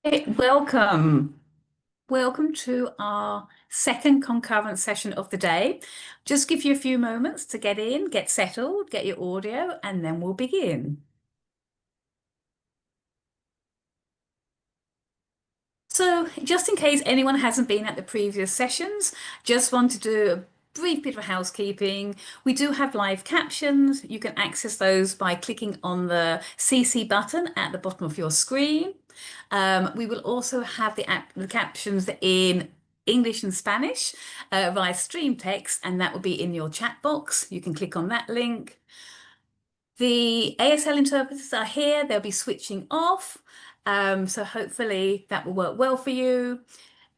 Welcome. Welcome to our second concurrent session of the day. Just give you a few moments to get in, get settled, get your audio, and then we'll begin. So just in case anyone hasn't been at the previous sessions, just want to do a brief bit of housekeeping. We do have live captions. You can access those by clicking on the CC button at the bottom of your screen. We will also have the captions in English and Spanish via stream text, and that will be in your chat box. You can click on that link. The ASL interpreters are here. They'll be switching off. So hopefully that will work well for you.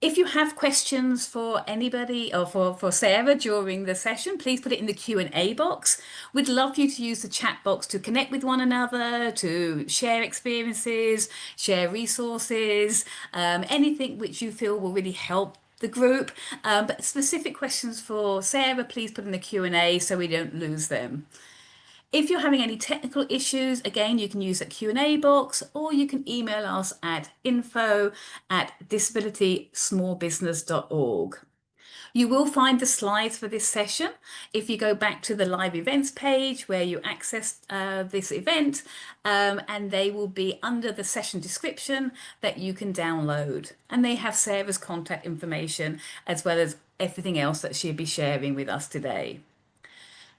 If you have questions for anybody or for Sarah during the session, please put it in the Q&A box. We'd love you to use the chat box to connect with one another, to share experiences, share resources, anything which you feel will really help the group. But specific questions for Sarah, please put in the Q&A so we don't lose them. If you're having any technical issues, again, you can use that Q&A box, or you can email us at info@disabilitysmallbusiness.org. You will find the slides for this session if you go back to the live events page where you accessed this event, and they will be under the session description that you can download. And they have Sarah's contact information as well as everything else that she'll be sharing with us today.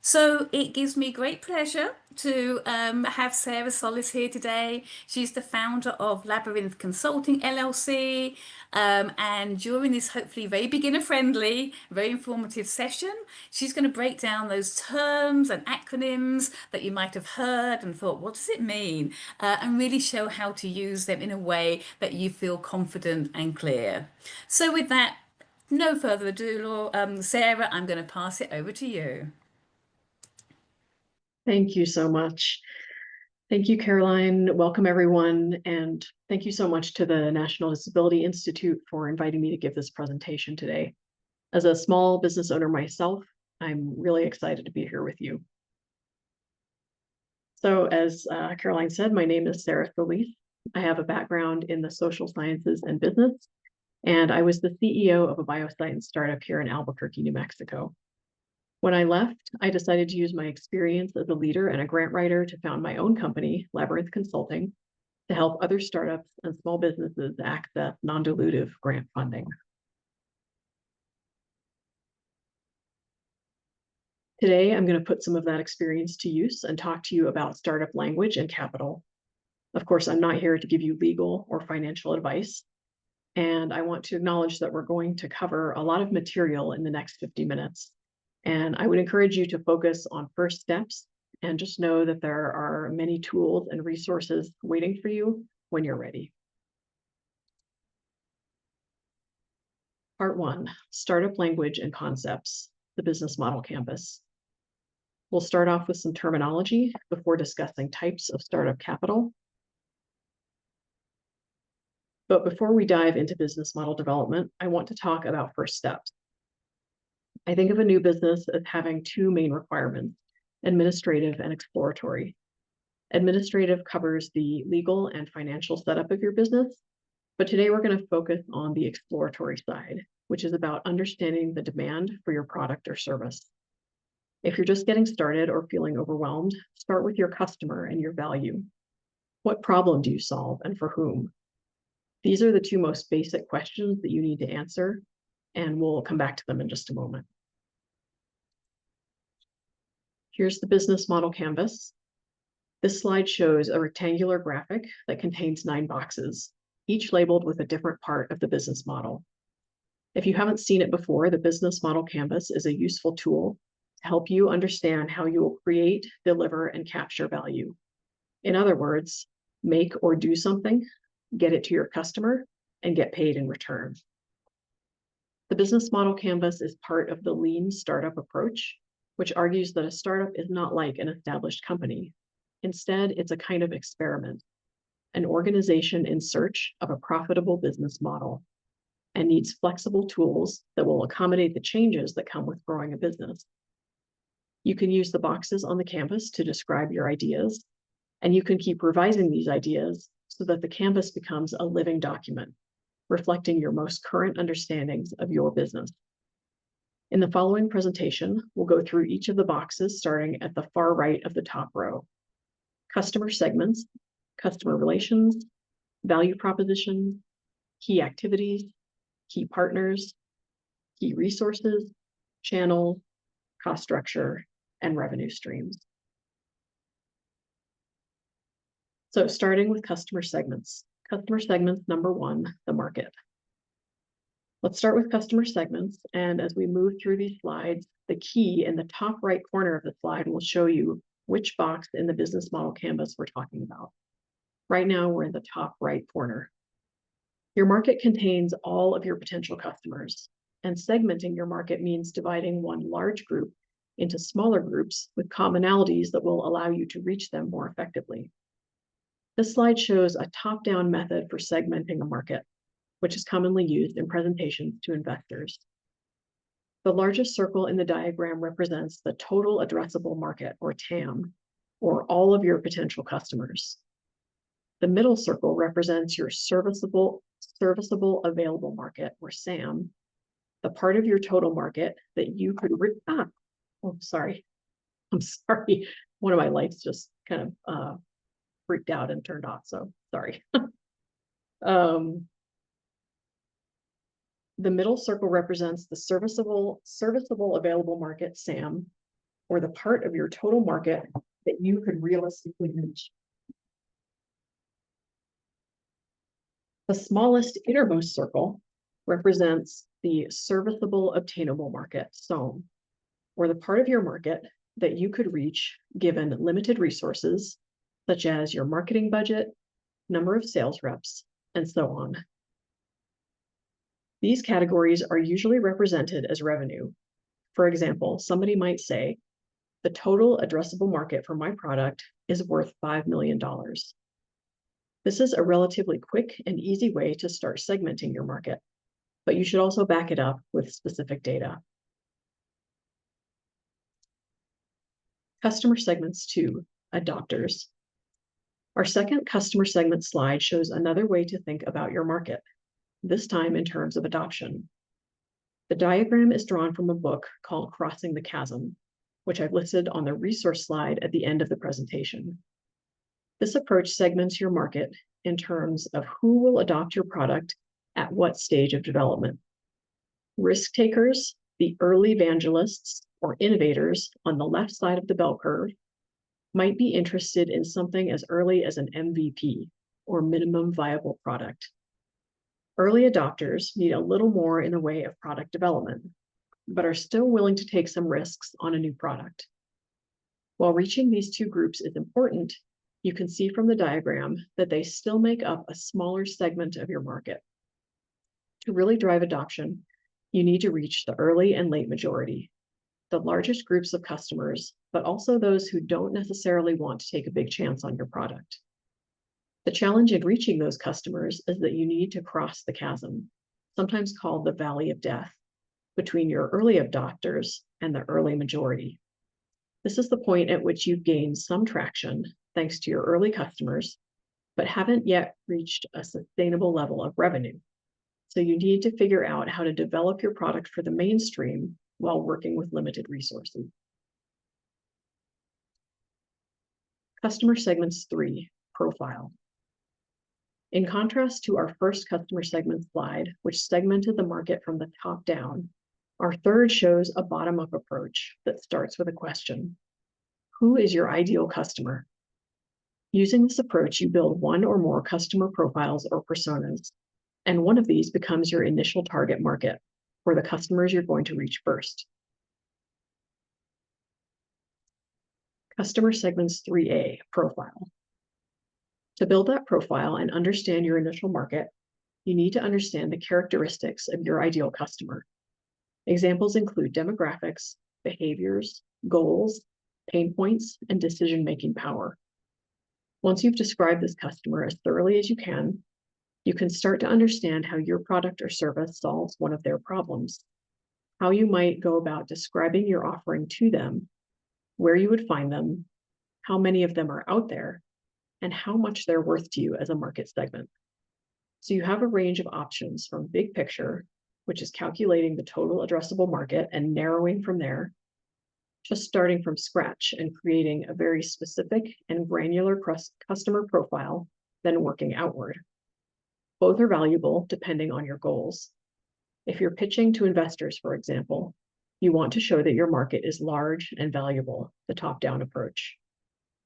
So it gives me great pleasure to have Sarah Soliz here today. She's the founder of Labyrinth Consulting LLC. And during this hopefully very beginner-friendly, very informative session, she's going to break down those terms and acronyms that you might have heard and thought, what does it mean? And really show how to use them in a way that you feel confident and clear. So with that, no further ado, Sarah, I'm going to pass it over to you. Thank you so much. Thank you, Caroline. Welcome, everyone. And thank you so much to the National Disability Institute for inviting me to give this presentation today. As a small business owner myself, I'm really excited to be here with you. So as Caroline said, my name is Sarah Soliz. I have a background in the social sciences and business, and I was the CEO of a bioscience startup here in Albuquerque, New Mexico. When I left, I decided to use my experience as a leader and a grant writer to found my own company, Labyrinth Consulting, to help other startups and small businesses access non-dilutive grant funding. Today, I'm going to put some of that experience to use and talk to you about startup language and capital. Of course, I'm not here to give you legal or financial advice, and I want to acknowledge that we're going to cover a lot of material in the next 50 minutes. And I would encourage you to focus on first steps and just know that there are many tools and resources waiting for you when you're ready. Part 1, Startup Language and Concepts, the Business Model Canvas. We'll start off with some terminology before discussing types of startup capital. But before we dive into business model development, I want to talk about first steps. I think of a new business as having two main requirements, administrative and exploratory. Administrative covers the legal and financial setup of your business, but today we're going to focus on the exploratory side, which is about understanding the demand for your product or service. If you're just getting started or feeling overwhelmed, start with your customer and your value. What problem do you solve and for whom? These are the two most basic questions that you need to answer, and we'll come back to them in just a moment. Here's the business model canvas. This slide shows a rectangular graphic that contains 9 boxes, each labeled with a different part of the business model. If you haven't seen it before, the business model canvas is a useful tool to help you understand how you will create, deliver, and capture value. In other words, make or do something, get it to your customer, and get paid in return. The business model canvas is part of the lean startup approach, which argues that a startup is not like an established company. Instead, it's a kind of experiment, an organization in search of a profitable business model, and needs flexible tools that will accommodate the changes that come with growing a business. You can use the boxes on the canvas to describe your ideas, and you can keep revising these ideas so that the canvas becomes a living document, reflecting your most current understandings of your business. In the following presentation, we'll go through each of the boxes starting at the far right of the top row. Customer segments, customer relations, value propositions, key activities, key partners, key resources, channels, cost structure, and revenue streams. So starting with customer segments. Customer segments number 1, the market. Let's start with customer segments, and as we move through these slides, the key in the top right corner of the slide will show you which box in the business model canvas we're talking about. Right now, we're in the top right corner. Your market contains all of your potential customers, and segmenting your market means dividing one large group into smaller groups with commonalities that will allow you to reach them more effectively. This slide shows a top-down method for segmenting a market, which is commonly used in presentations to investors. The largest circle in the diagram represents the total addressable market, or TAM, or all of your potential customers. The middle circle represents your serviceable available market, or SAM, the part of your total market that you could I'm sorry. One of my lights just kind of freaked out and turned off, so sorry. The middle circle represents the serviceable available market, SAM, or the part of your total market that you could realistically reach. The smallest innermost circle represents the serviceable obtainable market, SOM, or the part of your market that you could reach given limited resources, such as your marketing budget, number of sales reps, and so on. These categories are usually represented as revenue. For example, somebody might say, the total addressable market for my product is worth $5 million. This is a relatively quick and easy way to start segmenting your market, but you should also back it up with specific data. Customer segments 2, adopters. Our second customer segment slide shows another way to think about your market, this time in terms of adoption. The diagram is drawn from a book called Crossing the Chasm, which I've listed on the resource slide at the end of the presentation. This approach segments your market in terms of who will adopt your product at what stage of development. Risk takers, the early evangelists or innovators on the left side of the bell curve, might be interested in something as early as an MVP, or minimum viable product. Early adopters need a little more in the way of product development, but are still willing to take some risks on a new product. While reaching these two groups is important, you can see from the diagram that they still make up a smaller segment of your market. To really drive adoption, you need to reach the early and late majority, the largest groups of customers, but also those who don't necessarily want to take a big chance on your product. The challenge in reaching those customers is that you need to cross the chasm, sometimes called the valley of death, between your early adopters and the early majority. This is the point at which you've gained some traction thanks to your early customers, but haven't yet reached a sustainable level of revenue. So you need to figure out how to develop your product for the mainstream while working with limited resources. Customer segments 3, profile. In contrast to our first customer segment slide, which segmented the market from the top down, our third shows a bottom-up approach that starts with a question. Who is your ideal customer? Using this approach, you build one or more customer profiles or personas, and one of these becomes your initial target market, or the customers you're going to reach first. Customer segments 3A, profile. To build that profile and understand your initial market, you need to understand the characteristics of your ideal customer. Examples include demographics, behaviors, goals, pain points, and decision-making power. Once you've described this customer as thoroughly as you can start to understand how your product or service solves one of their problems, how you might go about describing your offering to them, where you would find them, how many of them are out there, and how much they're worth to you as a market segment. So you have a range of options from big picture, which is calculating the total addressable market and narrowing from there, just starting from scratch and creating a very specific and granular customer profile, then working outward. Both are valuable depending on your goals. If you're pitching to investors, for example, you want to show that your market is large and valuable, the top-down approach.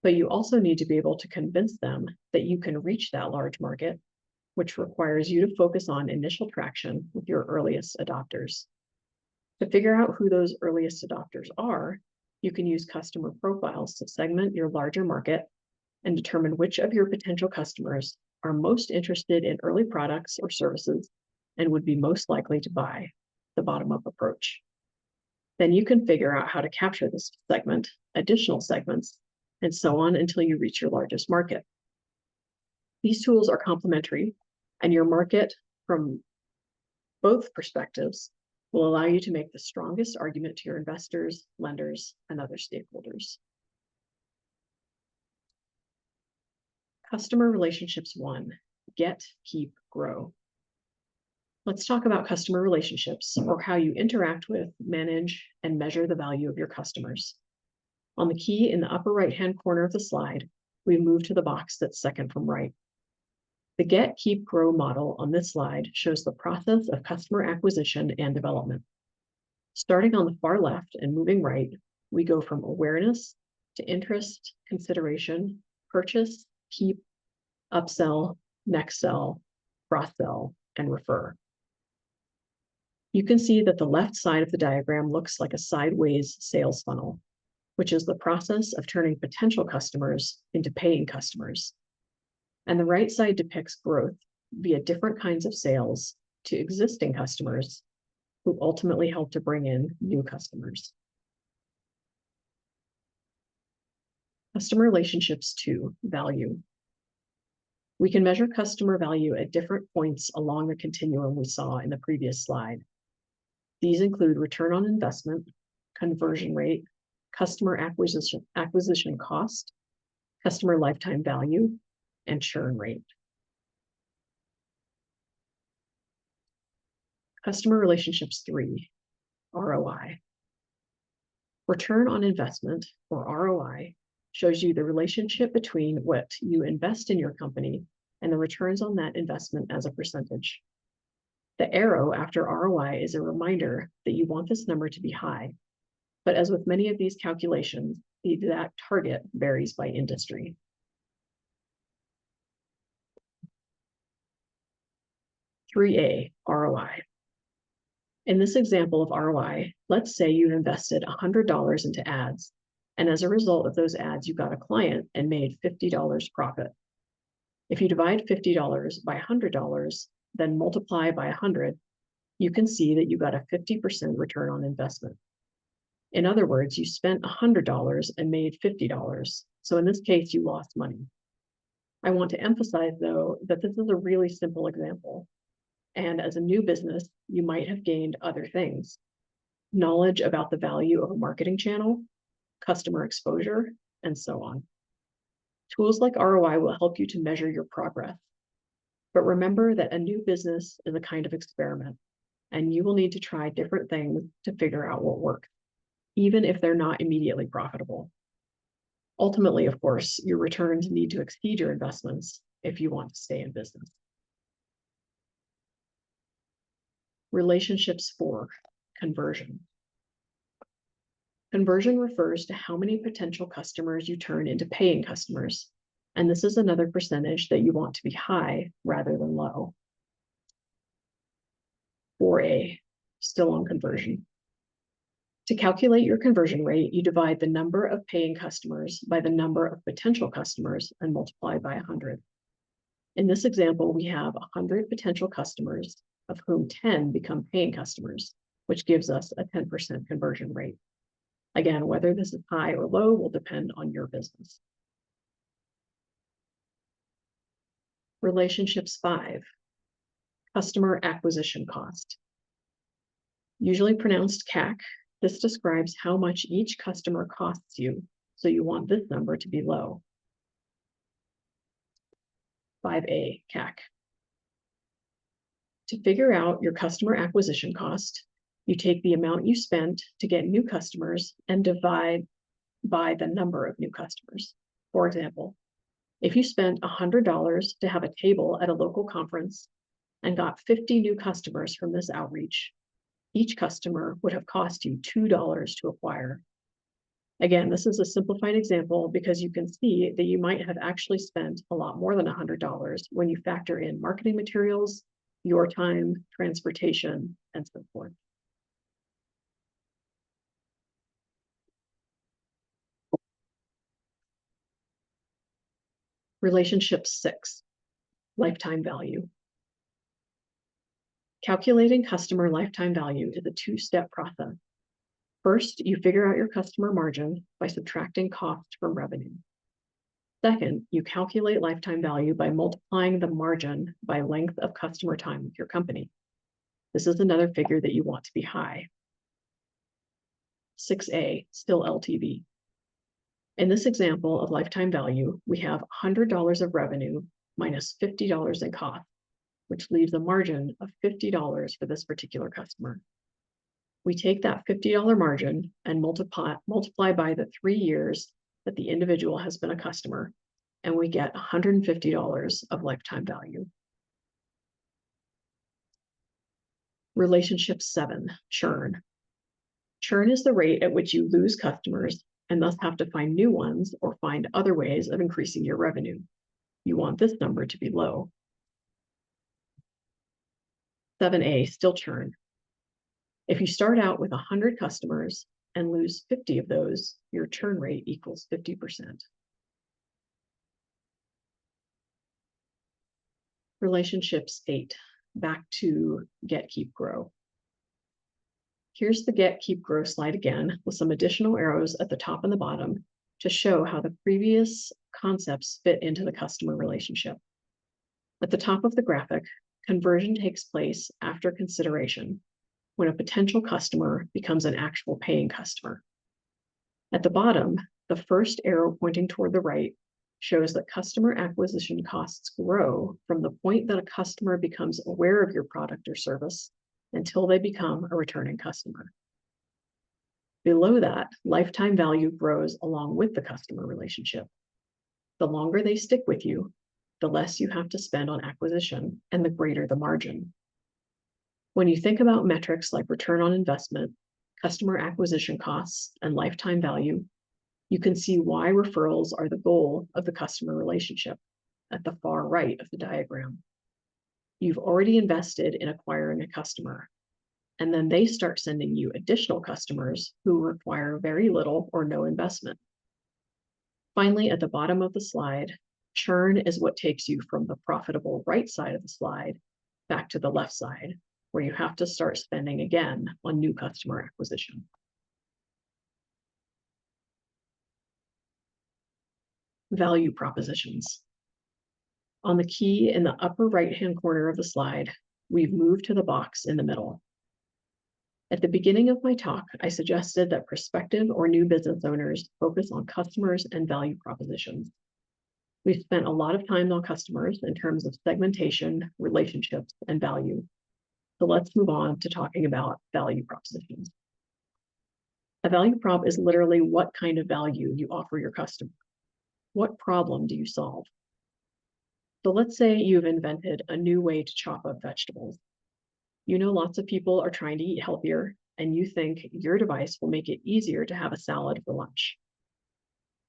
But you also need to be able to convince them that you can reach that large market, which requires you to focus on initial traction with your earliest adopters. To figure out who those earliest adopters are, you can use customer profiles to segment your larger market and determine which of your potential customers are most interested in early products or services and would be most likely to buy, the bottom-up approach. Then you can figure out how to capture this segment, additional segments, and so on until you reach your largest market. These tools are complementary, and your market from both perspectives will allow you to make the strongest argument to your investors, lenders, and other stakeholders. Customer relationships 1, get, keep, grow. Let's talk about customer relationships, or how you interact with, manage, and measure the value of your customers. On the key in the upper right-hand corner of the slide, we move to the box that's second from right. The get, keep, grow model on this slide shows the process of customer acquisition and development. Starting on the far left and moving right, we go from awareness to interest, consideration, purchase, keep, upsell, next sell, cross-sell, and refer. You can see that the left side of the diagram looks like a sideways sales funnel, which is the process of turning potential customers into paying customers. And the right side depicts growth via different kinds of sales to existing customers who ultimately help to bring in new customers. Customer relationships 2, value. We can measure customer value at different points along the continuum we saw in the previous slide. These include return on investment, conversion rate, customer acquisition cost, customer lifetime value, and churn rate. Customer relationships 3, ROI. Return on investment, or ROI, shows you the relationship between what you invest in your company and the returns on that investment as a percentage. The arrow after ROI is a reminder that you want this number to be high, but as with many of these calculations, the exact target varies by industry. (3A) ROI. In this example of ROI, let's say you invested $100 into ads, and as a result of those ads, you got a client and made $50 profit. If you divide $50 by $100, then multiply by 100, you can see that you got a 50% return on investment. In other words, you spent $100 and made $50. So in this case, you lost money. I want to emphasize, though, that this is a really simple example. And as a new business, you might have gained other things: knowledge about the value of a marketing channel, customer exposure, and so on. Tools like ROI will help you to measure your progress. But remember that a new business is a kind of experiment, and you will need to try different things to figure out what works, even if they're not immediately profitable. Ultimately, of course, your returns need to exceed your investments if you want to stay in business. Relationships 4, conversion. Conversion refers to how many potential customers you turn into paying customers, and this is another percentage that you want to be high rather than low. 4A, still on conversion. To calculate your conversion rate, you divide the number of paying customers by the number of potential customers and multiply by 100. In this example, we have 100 potential customers, of whom 10 become paying customers, which gives us a 10% conversion rate. Again, whether this is high or low will depend on your business. Relationships 5, customer acquisition cost. Usually pronounced CAC, this describes how much each customer costs you, so you want this number to be low. 5A, CAC. To figure out your customer acquisition cost, you take the amount you spent to get new customers and divide by the number of new customers. For example, if you spent $100 to have a table at a local conference and got 50 new customers from this outreach, each customer would have cost you $2 to acquire. Again, this is a simplified example because you can see that you might have actually spent a lot more than $100 when you factor in marketing materials, your time, transportation, and so forth. Relationship 6, lifetime value. Calculating customer lifetime value is a two-step process. First, you figure out your customer margin by subtracting cost from revenue. Second, you calculate lifetime value by multiplying the margin by length of customer time with your company. This is another figure that you want to be high. 6A, still LTV. In this example of lifetime value, we have $100 of revenue minus $50 in cost, which leaves a margin of $50 for this particular customer. We take that $50 margin and multiply by the 3 years that the individual has been a customer, and we get $150 of lifetime value. Relationship 7, churn. Churn is the rate at which you lose customers and thus have to find new ones or find other ways of increasing your revenue. You want this number to be low. 7A, still churn. If you start out with 100 customers and lose 50 of those, your churn rate equals 50%. Relationships 8, back to get, keep, grow. Here's the get, keep, grow slide again with some additional arrows at the top and the bottom to show how the previous concepts fit into the customer relationship. At the top of the graphic, conversion takes place after consideration, when a potential customer becomes an actual paying customer. At the bottom, the first arrow pointing toward the right shows that customer acquisition costs grow from the point that a customer becomes aware of your product or service until they become a returning customer. Below that, lifetime value grows along with the customer relationship. The longer they stick with you, the less you have to spend on acquisition and the greater the margin. When you think about metrics like return on investment, customer acquisition costs, and lifetime value, you can see why referrals are the goal of the customer relationship at the far right of the diagram. You've already invested in acquiring a customer, and then they start sending you additional customers who require very little or no investment. Finally, at the bottom of the slide, churn is what takes you from the profitable right side of the slide back to the left side, where you have to start spending again on new customer acquisition. Value propositions. On the key in the upper right-hand corner of the slide, we've moved to the box in the middle. At the beginning of my talk, I suggested that prospective or new business owners focus on customers and value propositions. We've spent a lot of time on customers in terms of segmentation, relationships, and value. So let's move on to talking about value propositions. A value prop is literally what kind of value you offer your customer. What problem do you solve? So let's say you've invented a new way to chop up vegetables. You know lots of people are trying to eat healthier, and you think your device will make it easier to have a salad for lunch.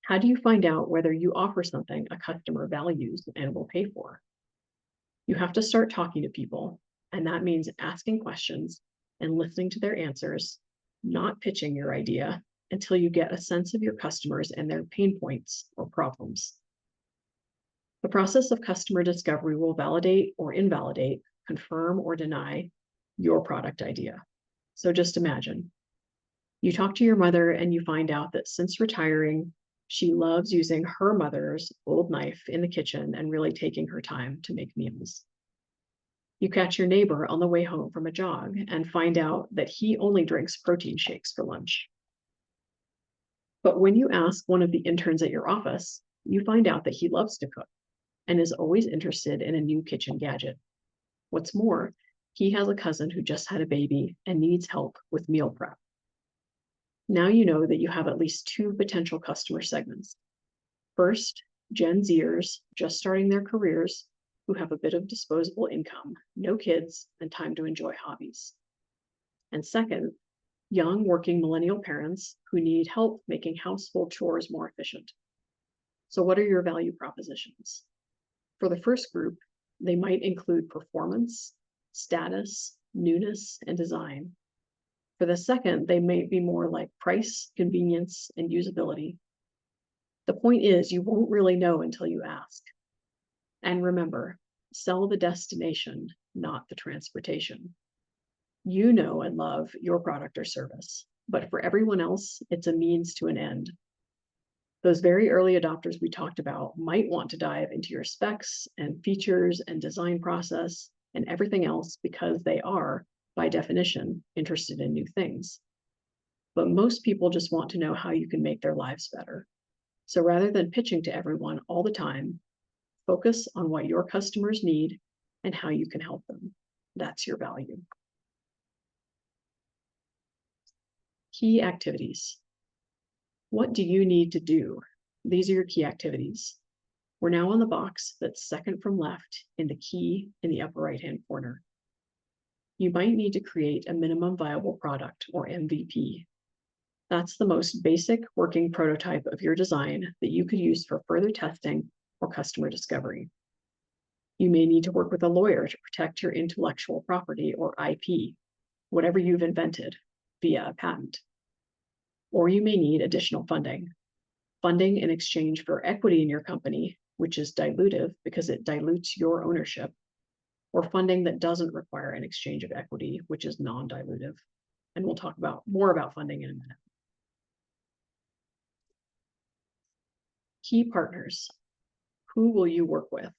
How do you find out whether you offer something a customer values and will pay for? You have to start talking to people, and that means asking questions and listening to their answers, not pitching your idea until you get a sense of your customers and their pain points or problems. The process of customer discovery will validate or invalidate, confirm or deny your product idea. So just imagine, you talk to your mother and you find out that since retiring, she loves using her mother's old knife in the kitchen and really taking her time to make meals. You catch your neighbor on the way home from a jog and find out that he only drinks protein shakes for lunch. But when you ask one of the interns at your office, you find out that he loves to cook and is always interested in a new kitchen gadget. What's more, he has a cousin who just had a baby and needs help with meal prep. Now you know that you have at least two potential customer segments. First, Gen Zers just starting their careers who have a bit of disposable income, no kids, and time to enjoy hobbies. And second, young working millennial parents who need help making household chores more efficient. So what are your value propositions? For the first group, they might include performance, status, newness, and design. For the second, they may be more like price, convenience, and usability. The point is, you won't really know until you ask. And remember, sell the destination, not the transportation. You know and love your product or service, but for everyone else, it's a means to an end. Those very early adopters we talked about might want to dive into your specs and features and design process and everything else because they are, by definition, interested in new things. But most people just want to know how you can make their lives better. So rather than pitching to everyone all the time, focus on what your customers need and how you can help them. That's your value. Key activities. What do you need to do? These are your key activities. We're now on the box that's second from left in the key in the upper right-hand corner. You might need to create a minimum viable product or MVP. That's the most basic working prototype of your design that you could use for further testing or customer discovery. You may need to work with a lawyer to protect your intellectual property or IP, whatever you've invented, via a patent. Or you may need additional funding in exchange for equity in your company, which is dilutive because it dilutes your ownership, or funding that doesn't require an exchange of equity, which is non-dilutive. And we'll talk more about funding in a minute. Key partners. Who will you work with?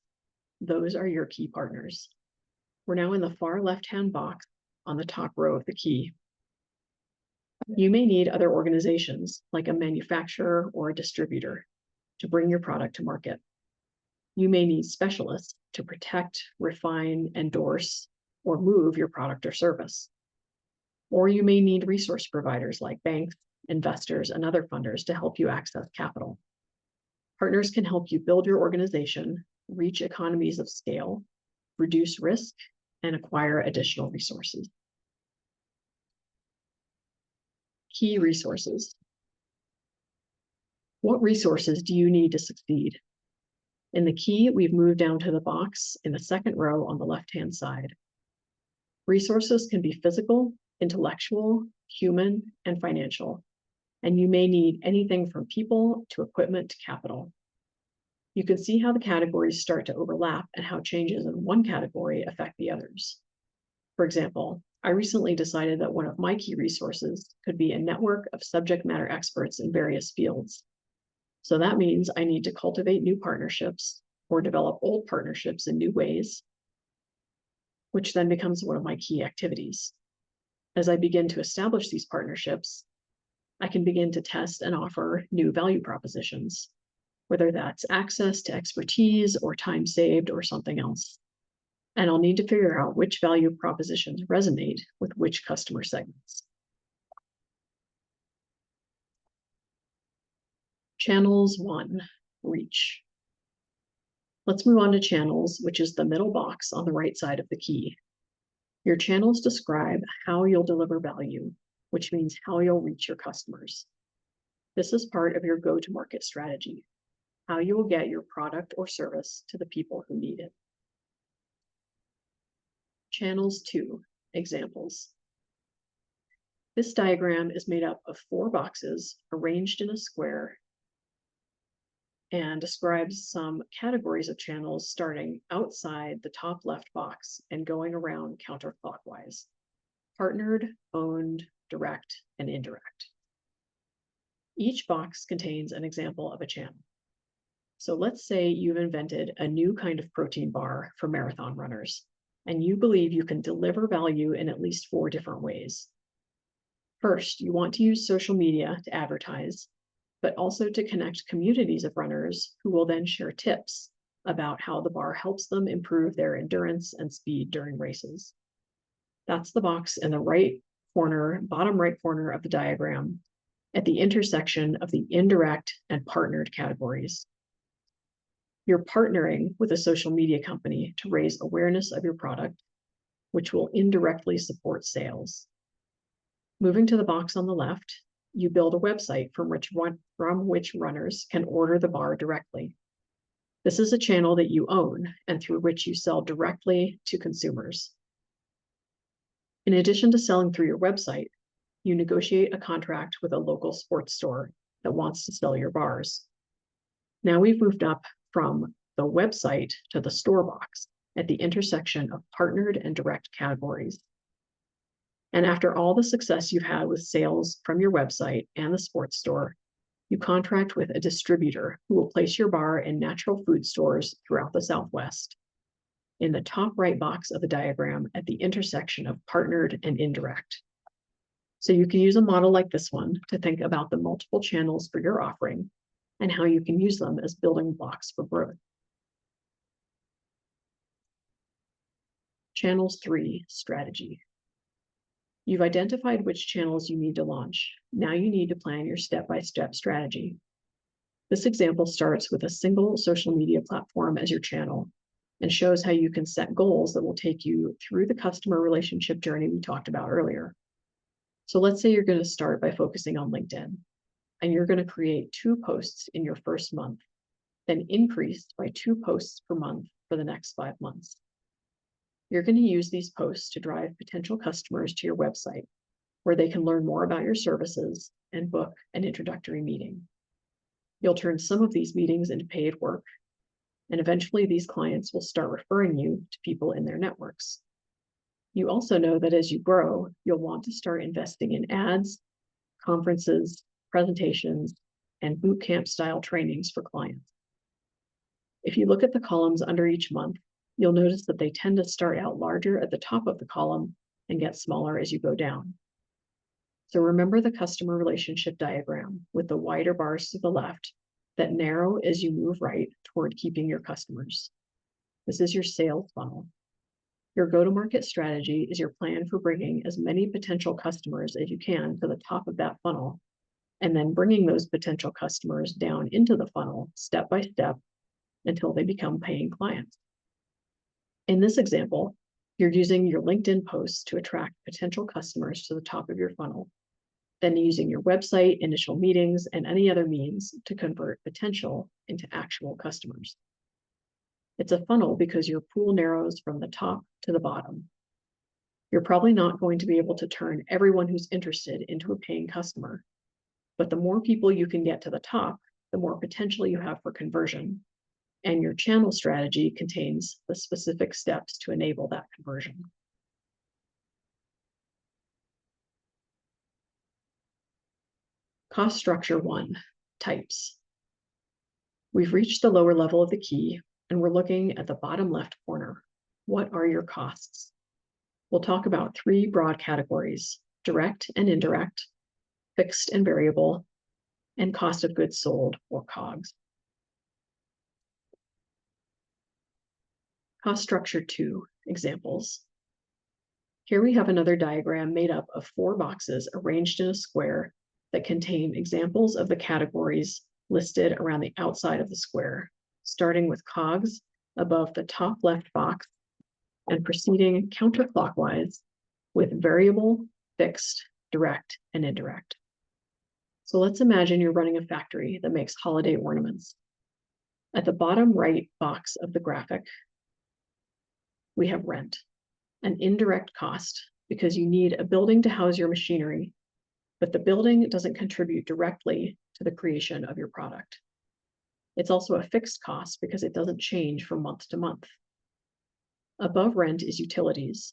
Those are your key partners. We're now in the far left-hand box on the top row of the key. You may need other organizations like a manufacturer or a distributor to bring your product to market. You may need specialists to protect, refine, endorse, or move your product or service. Or you may need resource providers like banks, investors, and other funders to help you access capital. Partners can help you build your organization, reach economies of scale, reduce risk, and acquire additional resources. Key resources. What resources do you need to succeed? In the key, we've moved down to the box in the second row on the left-hand side. Resources can be physical, intellectual, human, and financial, and you may need anything from people to equipment to capital. You can see how the categories start to overlap and how changes in one category affect the others. For example, I recently decided that one of my key resources could be a network of subject matter experts in various fields. So that means I need to cultivate new partnerships or develop old partnerships in new ways, which then becomes one of my key activities. As I begin to establish these partnerships, I can begin to test and offer new value propositions, whether that's access to expertise or time saved or something else. And I'll need to figure out which value propositions resonate with which customer segments. Channels 1, reach. Let's move on to channels, which is the middle box on the right side of the key. Your channels describe how you'll deliver value, which means how you'll reach your customers. This is part of your go-to-market strategy, how you will get your product or service to the people who need it. Channels 2, examples. This diagram is made up of 4 boxes arranged in a square and describes some categories of channels starting outside the top left box and going around counterclockwise: partnered, owned, direct, and indirect. Each box contains an example of a channel. So let's say you've invented a new kind of protein bar for marathon runners, and you believe you can deliver value in at least 4 different ways. First, you want to use social media to advertise, but also to connect communities of runners who will then share tips about how the bar helps them improve their endurance and speed during races. That's the box in the bottom right corner of the diagram at the intersection of the indirect and partnered categories. You're partnering with a social media company to raise awareness of your product, which will indirectly support sales. Moving to the box on the left, you build a website from which runners can order the bar directly. This is a channel that you own and through which you sell directly to consumers. In addition to selling through your website, you negotiate a contract with a local sports store that wants to sell your bars. Now we've moved up from the website to the store box at the intersection of partnered and direct categories. And after all the success you've had with sales from your website and the sports store, you contract with a distributor who will place your bar in natural food stores throughout the Southwest. In the top right box of the diagram at the intersection of partnered and indirect. So you can use a model like this one to think about the multiple channels for your offering and how you can use them as building blocks for growth. Channels 3, strategy. You've identified which channels you need to launch. Now you need to plan your step-by-step strategy. This example starts with a single social media platform as your channel and shows how you can set goals that will take you through the customer relationship journey we talked about earlier. So let's say you're going to start by focusing on LinkedIn, and you're going to create 2 posts in your first month, then increase by 2 posts per month for the next 5 months. You're going to use these posts to drive potential customers to your website, where they can learn more about your services and book an introductory meeting. You'll turn some of these meetings into paid work, and eventually these clients will start referring you to people in their networks. You also know that as you grow, you'll want to start investing in ads, conferences, presentations, and bootcamp style trainings for clients. If you look at the columns under each month, you'll notice that they tend to start out larger at the top of the column and get smaller as you go down. So remember the customer relationship diagram with the wider bars to the left that narrow as you move right toward keeping your customers. This is your sales funnel. Your go-to-market strategy is your plan for bringing as many potential customers as you can to the top of that funnel, and then bringing those potential customers down into the funnel step by step until they become paying clients. In this example, you're using your LinkedIn posts to attract potential customers to the top of your funnel, then using your website, initial meetings, and any other means to convert potential into actual customers. It's a funnel because your pool narrows from the top to the bottom. You're probably not going to be able to turn everyone who's interested into a paying customer, but the more people you can get to the top, the more potential you have for conversion. And your channel strategy contains the specific steps to enable that conversion. Cost structure 1, types. We've reached the lower level of the key, and we're looking at the bottom left corner. What are your costs? We'll talk about 3 broad categories: direct and indirect, fixed and variable, and cost of goods sold, or COGS. Cost structure 2, examples. Here we have another diagram made up of 4 boxes arranged in a square that contain examples of the categories listed around the outside of the square, starting with COGS above the top left box and proceeding counterclockwise with variable, fixed, direct, and indirect. So let's imagine you're running a factory that makes holiday ornaments. At the bottom right box of the graphic, we have rent, an indirect cost because you need a building to house your machinery, but the building doesn't contribute directly to the creation of your product. It's also a fixed cost because it doesn't change from month to month. Above rent is utilities,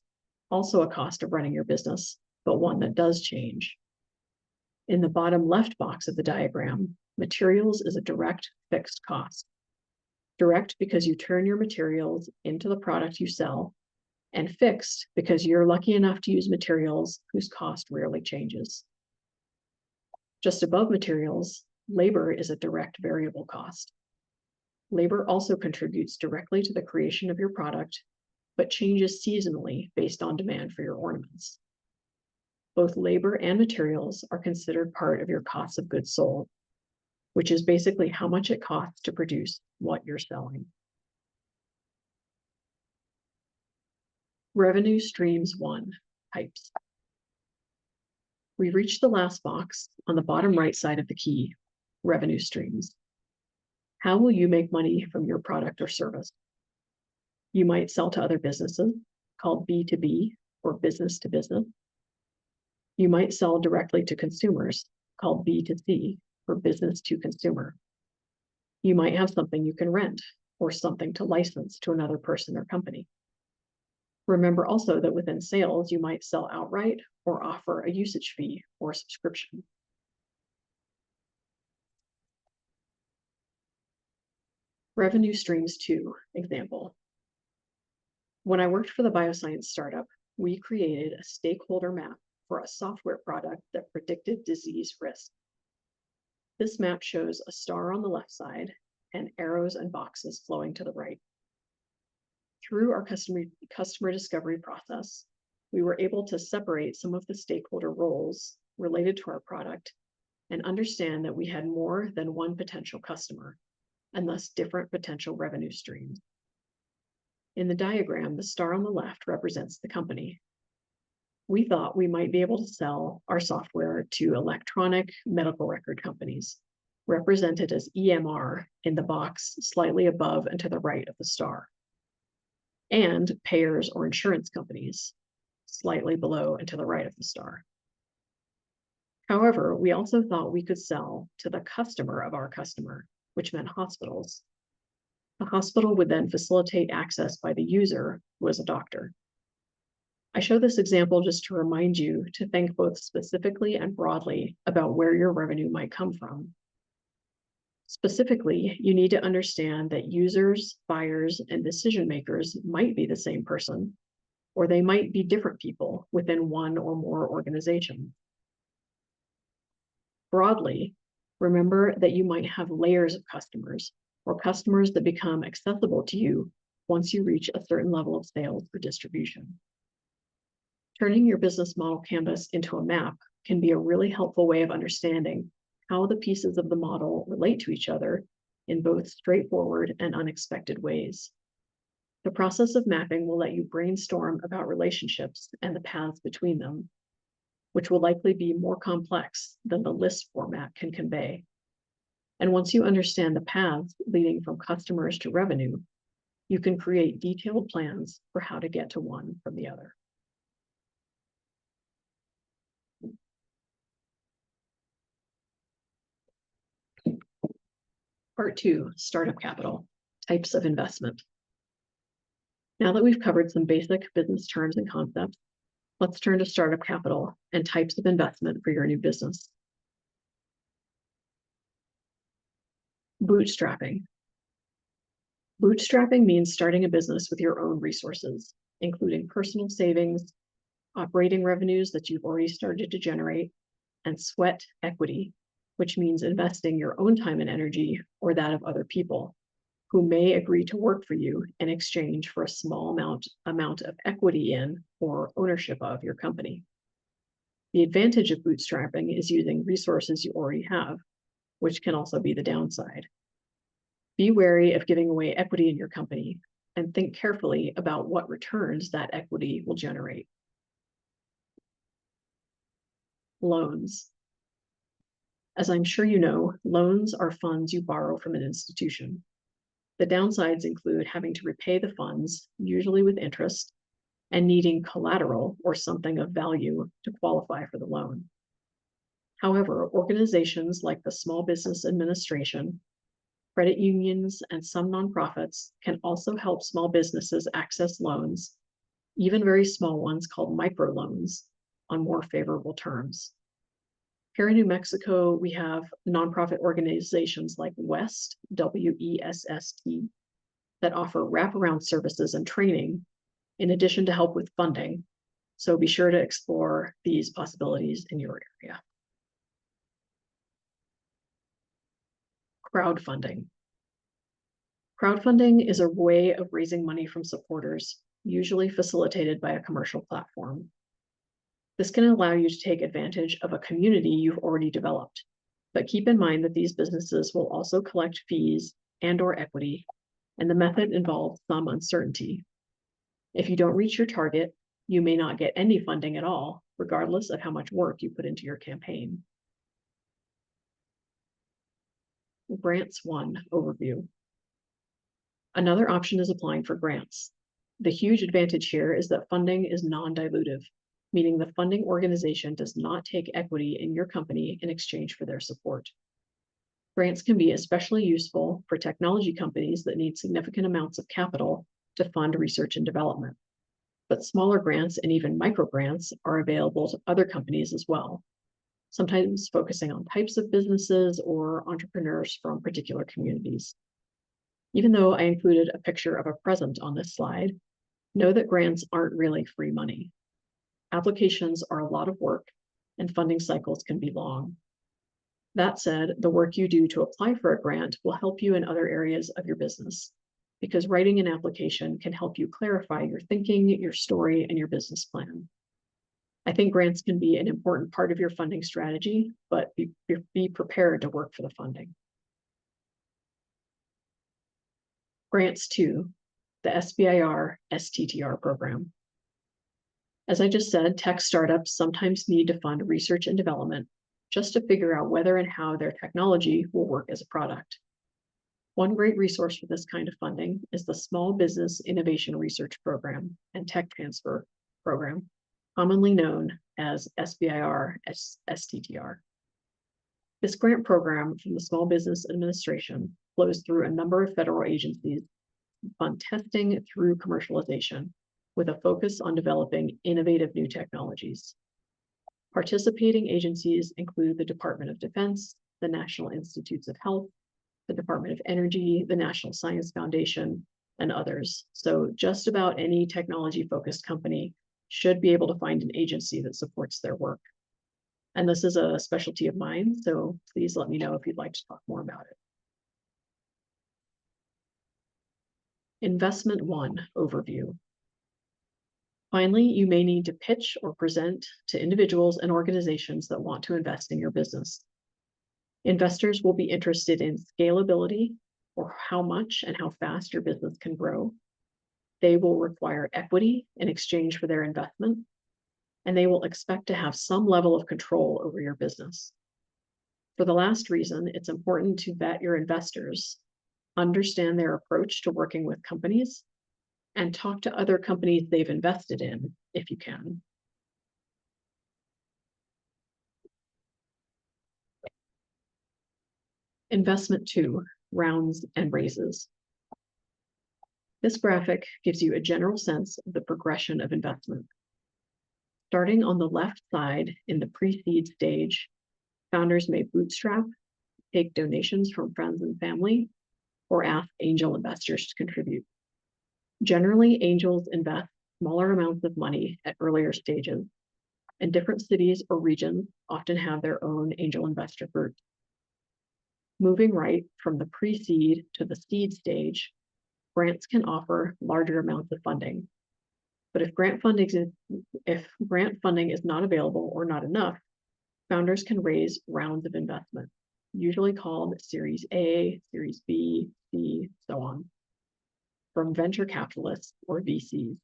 also a cost of running your business, but one that does change. In the bottom left box of the diagram, materials is a direct fixed cost. Direct because you turn your materials into the product you sell, and fixed because you're lucky enough to use materials whose cost rarely changes. Just above materials, labor is a direct variable cost. Labor also contributes directly to the creation of your product, but changes seasonally based on demand for your ornaments. Both labor and materials are considered part of your cost of goods sold, which is basically how much it costs to produce what you're selling. Revenue streams 1, types. We've reached the last box on the bottom right side of the key, revenue streams. How will you make money from your product or service? You might sell to other businesses, called B2B or business to business. You might sell directly to consumers, called B2C or business to consumer. You might have something you can rent or something to license to another person or company. Remember also that within sales, you might sell outright or offer a usage fee or subscription. Revenue streams 2, example. When I worked for the bioscience startup, we created a stakeholder map for a software product that predicted disease risk. This map shows a star on the left side and arrows and boxes flowing to the right. Through our customer discovery process, we were able to separate some of the stakeholder roles related to our product and understand that we had more than one potential customer and thus different potential revenue streams. In the diagram, the star on the left represents the company. We thought we might be able to sell our software to electronic medical record companies, represented as EMR in the box slightly above and to the right of the star, and payers or insurance companies, slightly below and to the right of the star. However, we also thought we could sell to the customer of our customer, which meant hospitals. The hospital would then facilitate access by the user, who was a doctor. I show this example just to remind you to think both specifically and broadly about where your revenue might come from. Specifically, you need to understand that users, buyers, and decision makers might be the same person, or they might be different people within one or more organizations. Broadly, remember that you might have layers of customers, or customers that become accessible to you once you reach a certain level of sales or distribution. Turning your business model canvas into a map can be a really helpful way of understanding how the pieces of the model relate to each other in both straightforward and unexpected ways. The process of mapping will let you brainstorm about relationships and the paths between them, which will likely be more complex than the list format can convey. And once you understand the paths leading from customers to revenue, you can create detailed plans for how to get to one from the other. Part 2, startup capital, types of investment. Now that we've covered some basic business terms and concepts, let's turn to startup capital and types of investment for your new business. Bootstrapping. Bootstrapping means starting a business with your own resources, including personal savings, operating revenues that you've already started to generate, and sweat equity, which means investing your own time and energy or that of other people who may agree to work for you in exchange for a small amount of equity in or ownership of your company. The advantage of bootstrapping is using resources you already have, which can also be the downside. Be wary of giving away equity in your company and think carefully about what returns that equity will generate. Loans. As I'm sure you know, loans are funds you borrow from an institution. The downsides include having to repay the funds, usually with interest, and needing collateral or something of value to qualify for the loan. However, organizations like the Small Business Administration, credit unions, and some nonprofits can also help small businesses access loans, even very small ones called microloans, on more favorable terms. Here in New Mexico, we have nonprofit organizations like WEST, W-E-S-S-T, that offer wraparound services and training in addition to help with funding. So be sure to explore these possibilities in your area. Crowdfunding. Crowdfunding is a way of raising money from supporters, usually facilitated by a commercial platform. This can allow you to take advantage of a community you've already developed, but keep in mind that these businesses will also collect fees and/or equity, and the method involves some uncertainty. If you don't reach your target, you may not get any funding at all, regardless of how much work you put into your campaign. Grants 1 overview. Another option is applying for grants. The huge advantage here is that funding is non-dilutive, meaning the funding organization does not take equity in your company in exchange for their support. Grants can be especially useful for technology companies that need significant amounts of capital to fund research and development. But smaller grants and even micro grants are available to other companies as well, sometimes focusing on types of businesses or entrepreneurs from particular communities. Even though I included a picture of a present on this slide, know that grants aren't really free money. Applications are a lot of work and funding cycles can be long. That said, the work you do to apply for a grant will help you in other areas of your business, because writing an application can help you clarify your thinking, your story, and your business plan. I think grants can be an important part of your funding strategy, but be prepared to work for the funding. Grants 2, the SBIR STTR program. As I just said, tech startups sometimes need to fund research and development just to figure out whether and how their technology will work as a product. One great resource for this kind of funding is the Small Business Innovation Research Program and Tech Transfer Program, commonly known as SBIR STTR. This grant program from the Small Business Administration flows through a number of federal agencies to fund testing through commercialization, with a focus on developing innovative new technologies. Participating agencies include the Department of Defense, the National Institutes of Health, the Department of Energy, the National Science Foundation, and others. So just about any technology-focused company should be able to find an agency that supports their work. And this is a specialty of mine, so please let me know if you'd like to talk more about it. Investment 1 overview. Finally, you may need to pitch or present to individuals and organizations that want to invest in your business. Investors will be interested in scalability, or how much and how fast your business can grow. They will require equity in exchange for their investment, and they will expect to have some level of control over your business. For the last reason, it's important to vet your investors, understand their approach to working with companies, and talk to other companies they've invested in, if you can. Investment 2, rounds and raises. This graphic gives you a general sense of the progression of investment. Starting on the left side in the pre-seed stage, founders may bootstrap, take donations from friends and family, or ask angel investors to contribute. Generally, angels invest smaller amounts of money at earlier stages, and different cities or regions often have their own angel investor groups. Moving right from the pre-seed to the seed stage, grants can offer larger amounts of funding. But if grant funding is not available or not enough, founders can raise rounds of investment, usually called Series A, Series B, C, so on, from venture capitalists or VCs.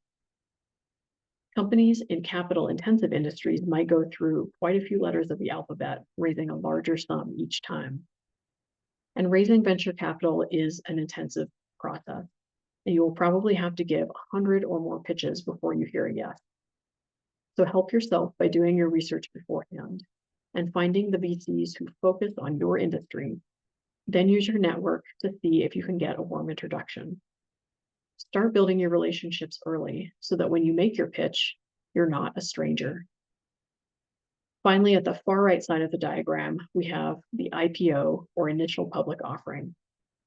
Companies in capital-intensive industries might go through quite a few letters of the alphabet, raising a larger sum each time. And raising venture capital is an intensive process, and you will probably have to give 100 or more pitches before you hear a yes. So help yourself by doing your research beforehand and finding the VCs who focus on your industry. Then use your network to see if you can get a warm introduction. Start building your relationships early so that when you make your pitch, you're not a stranger. Finally, at the far right side of the diagram, we have the IPO, or initial public offering,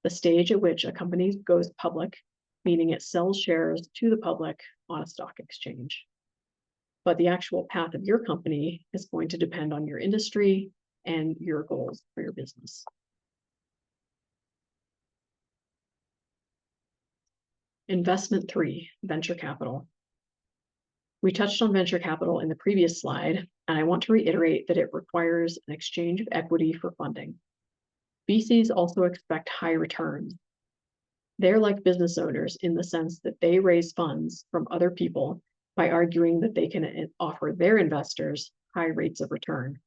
the stage at which a company goes public, meaning it sells shares to the public on a stock exchange. But the actual path of your company is going to depend on your industry and your goals for your business. Investment 3, venture capital. We touched on venture capital in the previous slide, and I want to reiterate that it requires an exchange of equity for funding. VCs also expect high returns. They're like business owners in the sense that they raise funds from other people by arguing that they can offer their investors high rates of return.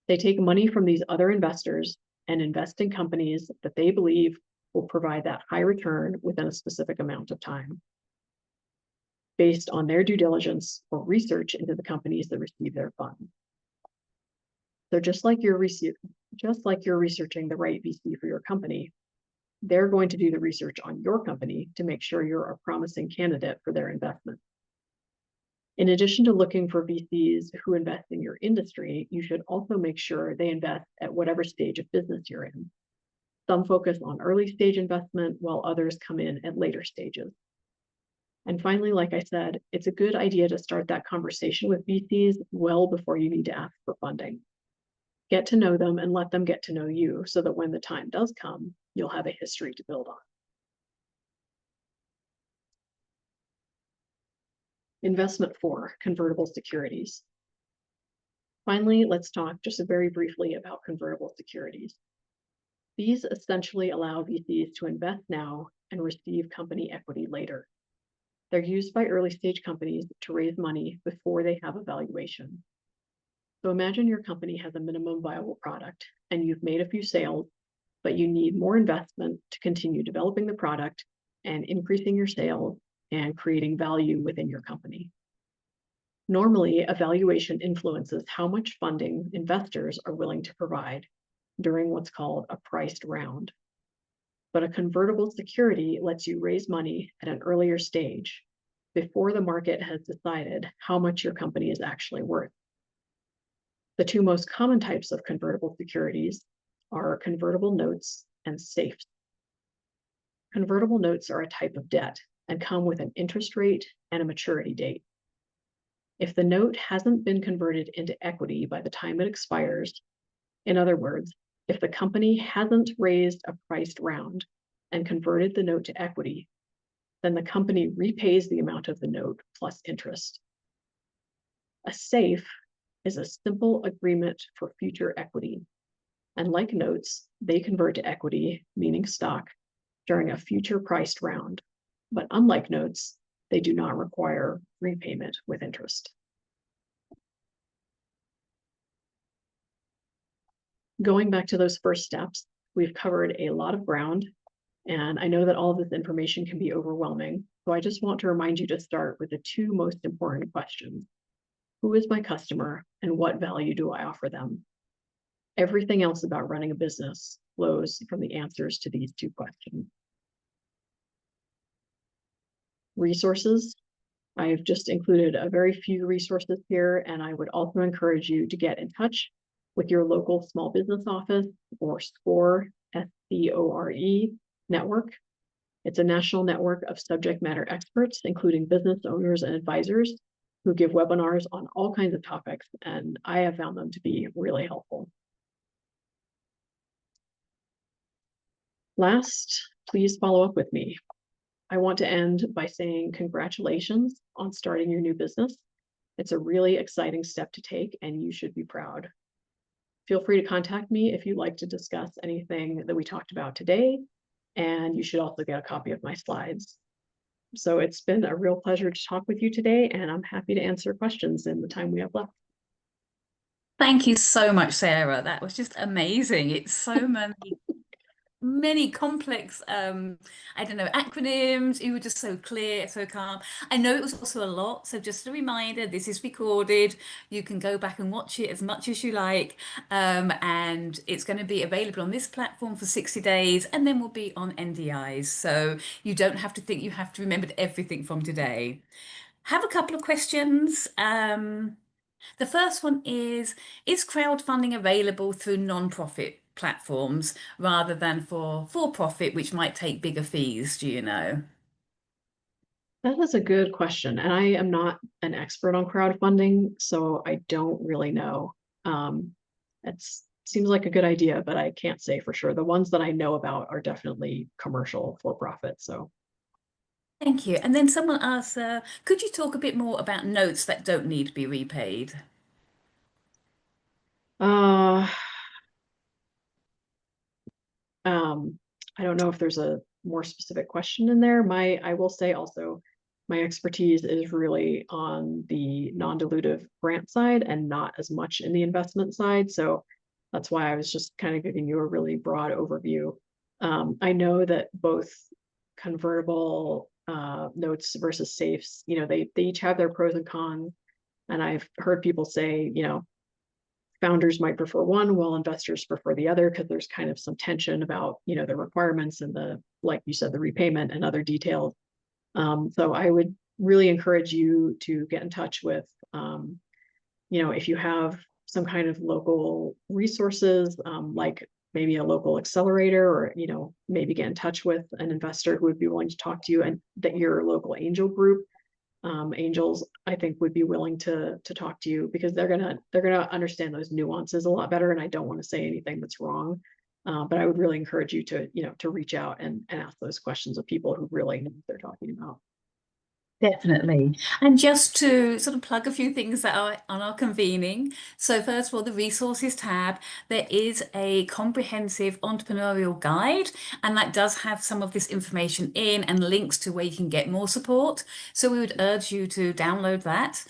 They take money from these other investors and invest in companies that they believe will provide that high return within a specific amount of time, based on their due diligence or research into the companies that receive their funds. So just like you're researching the right VC for your company, they're going to do the research on your company to make sure you're a promising candidate for their investment. In addition to looking for VCs who invest in your industry, you should also make sure they invest at whatever stage of business you're in. Some focus on early stage investment, while others come in at later stages. And finally, like I said, it's a good idea to start that conversation with VCs well before you need to ask for funding. Get to know them and let them get to know you so that when the time does come, you'll have a history to build on. Investment 4, convertible securities. Finally, let's talk just very briefly about convertible securities. These essentially allow VCs to invest now and receive company equity later. They're used by early stage companies to raise money before they have a valuation. So imagine your company has a minimum viable product and you've made a few sales, but you need more investment to continue developing the product and increasing your sales and creating value within your company. Normally, a valuation influences how much funding investors are willing to provide during what's called a priced round. But a convertible security lets you raise money at an earlier stage before the market has decided how much your company is actually worth. The two most common types of convertible securities are convertible notes and safes. Convertible notes are a type of debt and come with an interest rate and a maturity date. If the note hasn't been converted into equity by the time it expires, in other words, if the company hasn't raised a priced round and converted the note to equity, then the company repays the amount of the note plus interest. A safe is a simple agreement for future equity. And like notes, they convert to equity, meaning stock, during a future priced round. But unlike notes, they do not require repayment with interest. Going back to those first steps, we've covered a lot of ground, and I know that all of this information can be overwhelming. So I just want to remind you to start with the two most important questions. Who is my customer and what value do I offer them? Everything else about running a business flows from the answers to these two questions. Resources. I've just included a very few resources here, and I would also encourage you to get in touch with your local small business office or SCORE, S-C-O-R-E network. It's a national network of subject matter experts, including business owners and advisors, who give webinars on all kinds of topics, and I have found them to be really helpful. Last, please follow up with me. I want to end by saying congratulations on starting your new business. It's a really exciting step to take, and you should be proud. Feel free to contact me if you'd like to discuss anything that we talked about today, and you should also get a copy of my slides. So it's been a real pleasure to talk with you today, and I'm happy to answer questions in the time we have left. Thank you so much, Sarah. That was just amazing. It's so many complex I don't know, acronyms. You were just so clear, so calm. I know it was also a lot, so just a reminder, this is recorded. You can go back and watch it as much as you like, and it's going to be available on this platform for 60 days and then will be on NDIs, so you don't have to think you have to remember everything from today. Have a couple of questions. The first one is crowdfunding available through non-profit platforms rather than for-profit, which might take bigger fees? Do you know? That is a good question, and I am not an expert on crowdfunding, so I don't really know. It seems like a good idea, but I can't say for sure. The ones that I know about are definitely commercial for profit, so Thank you. And then someone asked, could you talk a bit more about notes that don't need to be repaid? Uh, um, I don't know if there's a more specific question in there. I will say also, my expertise is really on the non-dilutive grant side and not as much in the investment side. So that's why I was just kind of giving you a really broad overview. I know that both convertible notes versus safes, they each have their pros and cons. And I've heard people say, founders might prefer one while investors prefer the other because there's kind of some tension about, the requirements and like you said, the repayment and other details. So I would really encourage you to get in touch with, if you have some kind of local resources, like maybe a local accelerator, or, maybe get in touch with an investor who would be willing to talk to you, and that your local angel group, angels, I think, would be willing to talk to you, because they're gonna understand those nuances a lot better. And I don't want to say anything that's wrong, but I would really encourage you to reach out and ask those questions of people who really know what they're talking about. Definitely. And just to sort of plug a few things that are on our convening. So first of all, the resources tab, there is a comprehensive entrepreneurial guide, and that does have some of this information in and links to where you can get more support. So we would urge you to download that.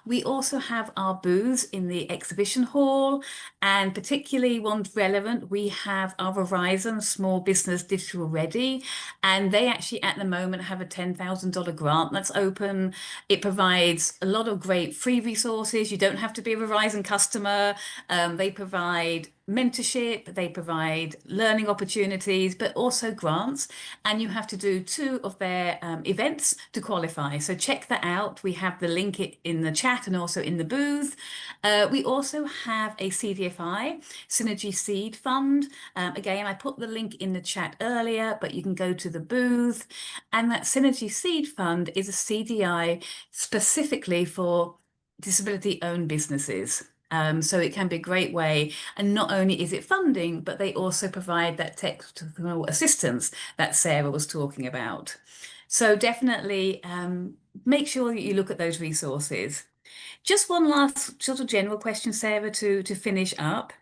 We also have our booths in the exhibition hall, and particularly ones relevant, we have our Verizon Small Business Digital Ready, and they actually at the moment have a $10,000 grant that's open. It provides a lot of great free resources. You don't have to be a Verizon customer. They provide mentorship, they provide learning opportunities, but also grants. And you have to do 2 of their events to qualify. So check that out. We have the link in the chat and also in the booth. We also have a CDFI, Synergy Seed Fund. Again, I put the link in the chat earlier, but you can go to the booth. And that Synergy Seed Fund is a CDI specifically for disability-owned businesses. So it can be a great way. And not only is it funding, but they also provide that technical assistance that Sarah was talking about. So definitely make sure that you look at those resources. Just one last sort of general question, Sarah, to finish up.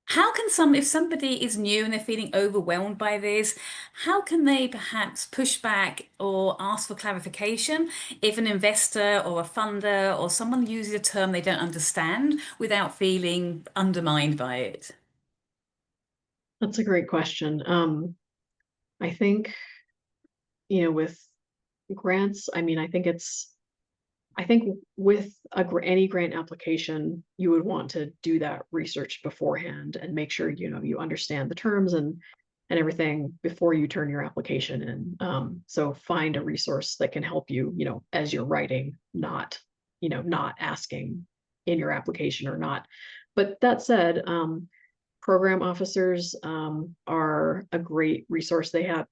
How can if somebody is new and they're feeling overwhelmed by this, how can they perhaps push back or ask for clarification if an investor or a funder or someone uses a term they don't understand without feeling undermined by it? That's a great question. I think, with grants, I mean, I think with any grant application, you would want to do that research beforehand and make sure, you understand the terms and everything before you turn your application in. So find a resource that can help you, as you're writing, not asking in your application or not. But that said, program officers are a great resource. They have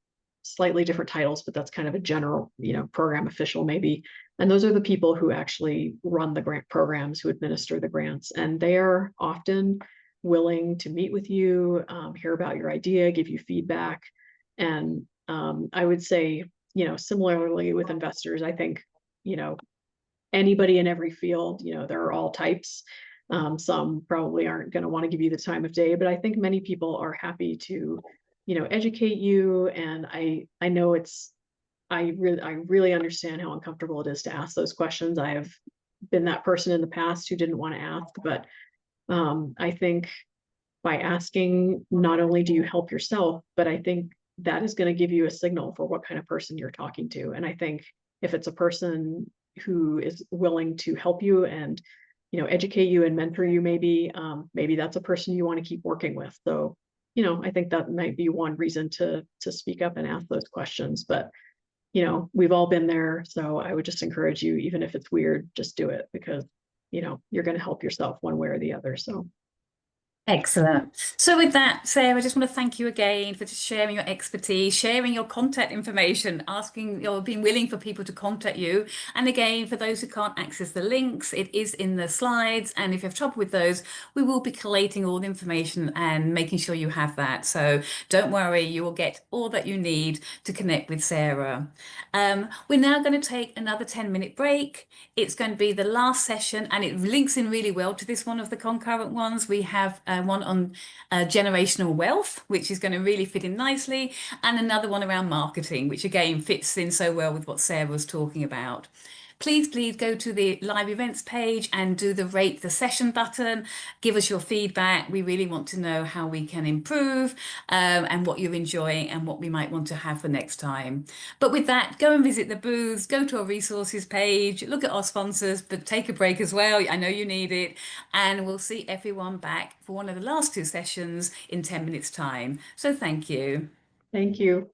slightly different titles, but that's kind of a general, program official maybe. And those are the people who actually run the grant programs, who administer the grants. And they are often willing to meet with you, hear about your idea, give you feedback. And I would say, similarly with investors, I think, anybody in every field, there are all types. Some probably aren't going to want to give you the time of day, but I think many people are happy to, educate you. And I know I really understand how uncomfortable it is to ask those questions. I have been that person in the past who didn't want to ask, but I think by asking, not only do you help yourself, but I think that is going to give you a signal for what kind of person you're talking to. And I think if it's a person who is willing to help you and, educate you and mentor you, maybe that's a person you want to keep working with. So, I think that might be one reason to speak up and ask those questions. But we've all been there. So I would just encourage you, even if it's weird, just do it, because, you're going to help yourself one way or the other. So. Excellent. So with that, Sarah, I just want to thank you again for just sharing your expertise, sharing your contact information, asking or being willing for people to contact you. And again, for those who can't access the links, it is in the slides. And if you have trouble with those, we will be collating all the information and making sure you have that. So don't worry, you will get all that you need to connect with Sarah. We're now going to take another 10-minute break. It's going to be the last session, and it links in really well to this one of the concurrent ones. We have one on generational wealth, which is going to really fit in nicely, and another one around marketing, which again fits in so well with what Sarah was talking about. Please go to the live events page and do the rate the session button. Give us your feedback. We really want to know how we can improve and what you're enjoying and what we might want to have for next time. But with that, go and visit the booths, go to our resources page, look at our sponsors, but take a break as well. I know you need it. And we'll see everyone back for one of the last two sessions in 10 minutes time. So thank you. Thank you.